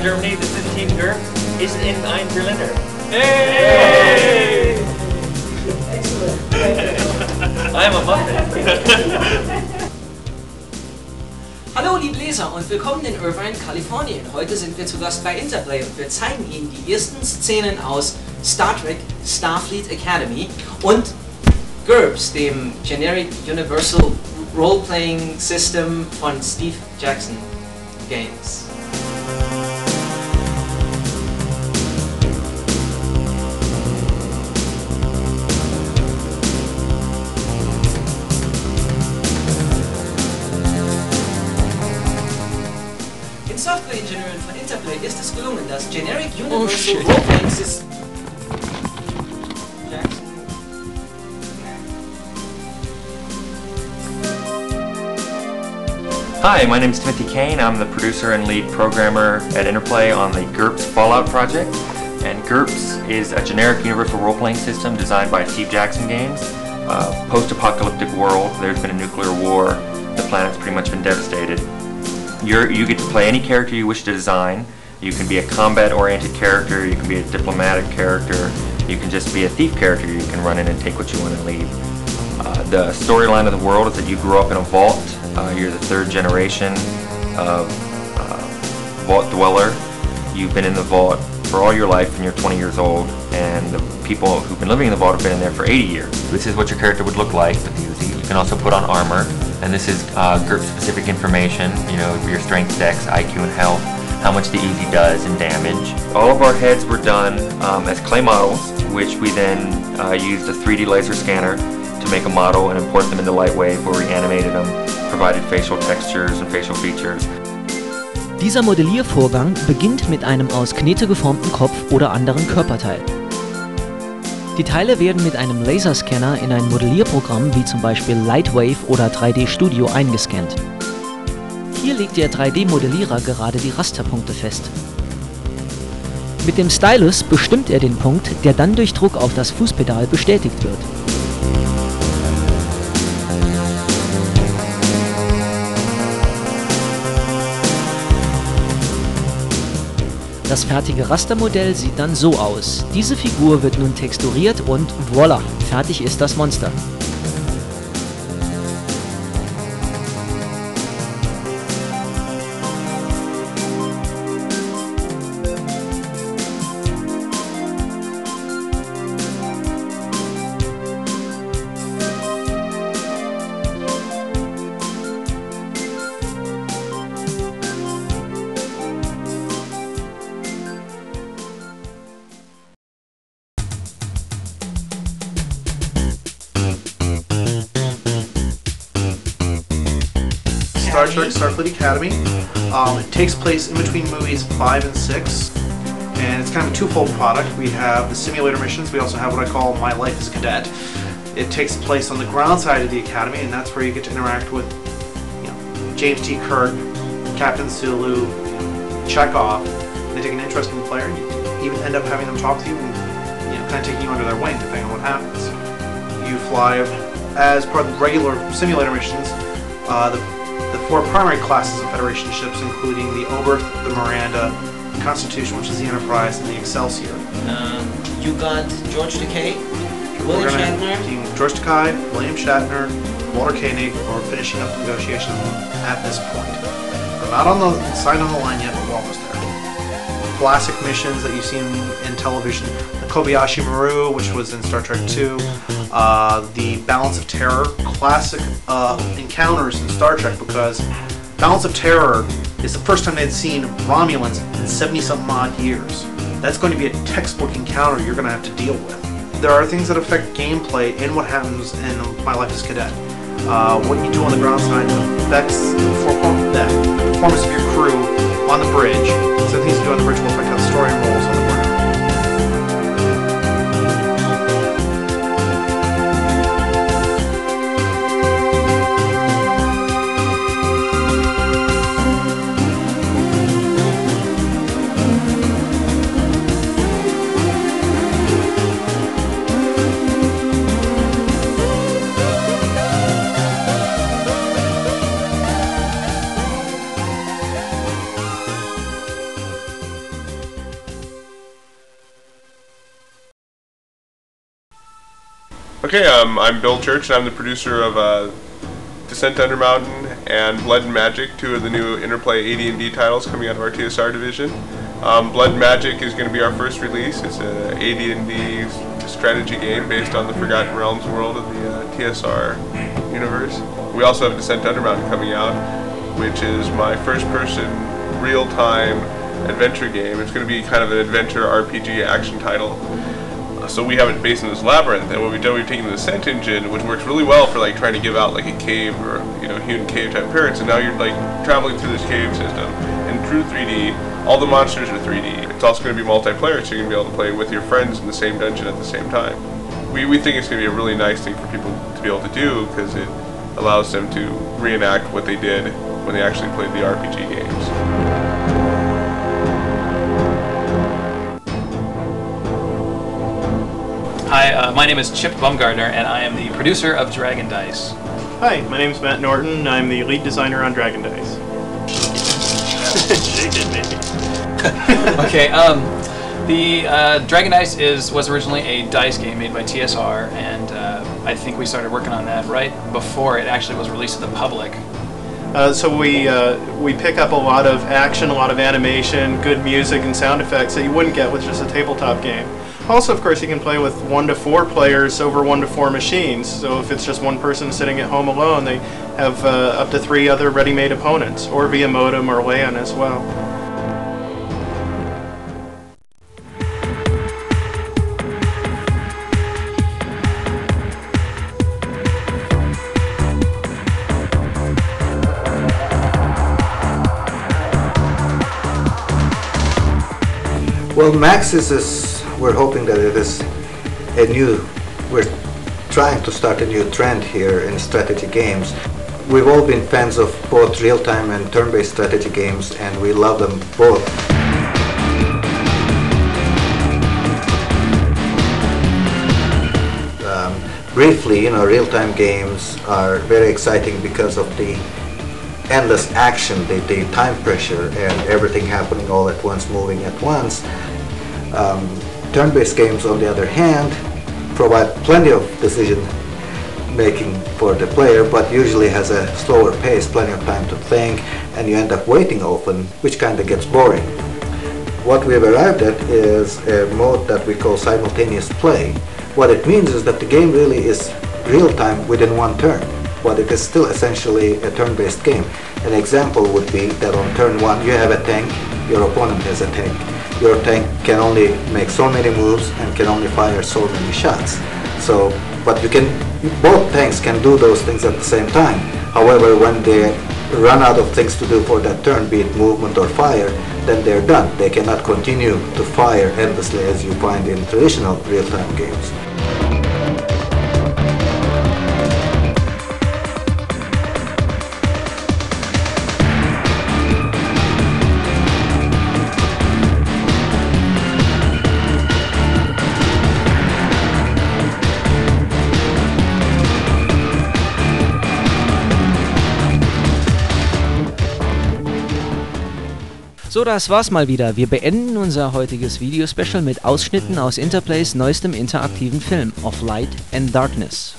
Germany, this is Team Wirft. Ist in ein Zylinder. Hey! Excellent. I am a muffin. Hallo liebe Leser und willkommen in Irvine, Kalifornien. Heute sind wir zu Gast bei Interplay und wir zeigen Ihnen die ersten Szenen aus Star Trek Starfleet Academy und GURPS, dem Generic Universal Role-Playing System von Steve Jackson Games. Den Software-Ingenieuren von Interplay ist es gelungen, das Generic Universal Role-Playing System. Hi, my name is Timothy Kane. I'm the producer and lead programmer at Interplay on the GURPS Fallout project. And GURPS is a generic universal role-playing system designed by Steve Jackson Games. Post-apocalyptic world, there's been a nuclear war, the planet's pretty much been devastated. You get to play any character you wish to design. You can be a combat-oriented character, you can be a diplomatic character, you can just be a thief character, you can run in and take what you want and leave. The storyline of the world is that you grew up in a vault. You're the third generation of vault dweller. You've been in the vault for all your life and you're 20 years old, and the people who've been living in the vault have been in there for 80 years. This is what your character would look like with the Uzi. You can also put on armor, and this is GURPS specific information, you know, your strength, dex, IQ, and health, how much the Uzi does in damage. All of our heads were done as clay models, which we then used a 3D laser scanner to make a model and import them into Lightwave, where we animated them, provided facial textures and facial features. Dieser Modelliervorgang beginnt mit einem aus Knete geformten Kopf oder anderen Körperteil. Die Teile werden mit einem Laserscanner in ein Modellierprogramm wie zum Beispiel Lightwave oder 3D Studio eingescannt. Hier legt der 3D-Modellierer gerade die Rasterpunkte fest. Mit dem Stylus bestimmt er den Punkt, der dann durch Druck auf das Fußpedal bestätigt wird. Das fertige Rastermodell sieht dann so aus. Diese Figur wird nun texturiert und voilà, fertig ist das Monster. Star Trek Starfleet Academy. It takes place in between movies 5 and 6, and it's kind of a twofold product. We have the simulator missions. We also have what I call My Life as a Cadet. It takes place on the ground side of the Academy, and that's where you get to interact with, you know, James T. Kirk, Captain Sulu, Chekhov. They take an interest in the player, and you even end up having them talk to you and, you know, kind of taking you under their wing, depending on what happens. You fly as part of the regular simulator missions. The 4 primary classes of Federation ships, including the Oberth, the Miranda, the Constitution, which is the Enterprise, and the Excelsior. You got George Takei, William Shatner. George Takei, William Shatner, Walter Koenig, we're finishing up the negotiations at this point. We're not on the signed on the line yet, but we're almost there. Classic missions that you've seen in television: the Kobayashi Maru, which was in Star Trek II, the Balance of Terror, classic encounters in Star Trek, because Balance of Terror is the first time they'd seen Romulans in 70-something odd years. That's going to be a textbook encounter you're going to have to deal with. There are things that affect gameplay in what happens in My Life as Cadet. What you do on the ground side affects the performance of your crew on the bridge. So things you do on the bridge will affect how the story rolls on the ground. Okay, I'm Bill Church, and I'm the producer of Descent to Undermountain and Blood and Magic, two of the new Interplay AD&D titles coming out of our TSR division. Blood and Magic is going to be our first release. It's an AD&D strategy game based on the Forgotten Realms world of the TSR universe. We also have Descent to Undermountain coming out, which is my first-person, real-time adventure game. It's going to be kind of an adventure RPG action title. So we have it based in this labyrinth, and what we've done, we've taken the Descent engine, which works really well for like trying to give out like a cave or hewn cave type appearance, and now you're like traveling through this cave system in true 3D. All the monsters are 3D. It's also going to be multiplayer, so you're going to be able to play with your friends in the same dungeon at the same time. We think it's going to be a really nice thing for people to be able to do, because it allows them to reenact what they did when they actually played the RPG games. Hi, my name is Chip Bumgardner, and I am the producer of Dragon Dice. Hi, my name is Matt Norton. I'm the lead designer on Dragon Dice. Shake it, maybe. Okay, the Dragon Dice was originally a dice game made by TSR, and I think we started working on that right before it actually was released to the public. So we pick up a lot of action, a lot of animation, good music and sound effects that you wouldn't get with just a tabletop game. Also, of course, you can play with 1 to 4 players over 1 to 4 machines. So if it's just one person sitting at home alone, they have up to 3 other ready-made opponents, or via modem or LAN as well. Well, M.A.X. we're hoping that it is we're trying to start a new trend here in strategy games. We've all been fans of both real-time and turn-based strategy games, and we love them both. Briefly, real-time games are very exciting because of the endless action, the time pressure, and everything happening all at once, moving at once. Turn-based games, on the other hand, provide plenty of decision making for the player, but usually has a slower pace, plenty of time to think, and you end up waiting often, which kind of gets boring. What we've arrived at is a mode that we call simultaneous play. What it means is that the game really is real-time within one turn, but it is still essentially a turn-based game. An example would be that on turn 1 you have a tank, your opponent has a tank. Your tank can only make so many moves and can only fire so many shots. But both tanks can do those things at the same time. However, when they run out of things to do for that turn, be it movement or fire, then they're done. They cannot continue to fire endlessly as you find in traditional real-time games. So, das war's mal wieder. Wir beenden unser heutiges Video-Special mit Ausschnitten aus Interplays neuestem interaktiven Film, Of Light and Darkness.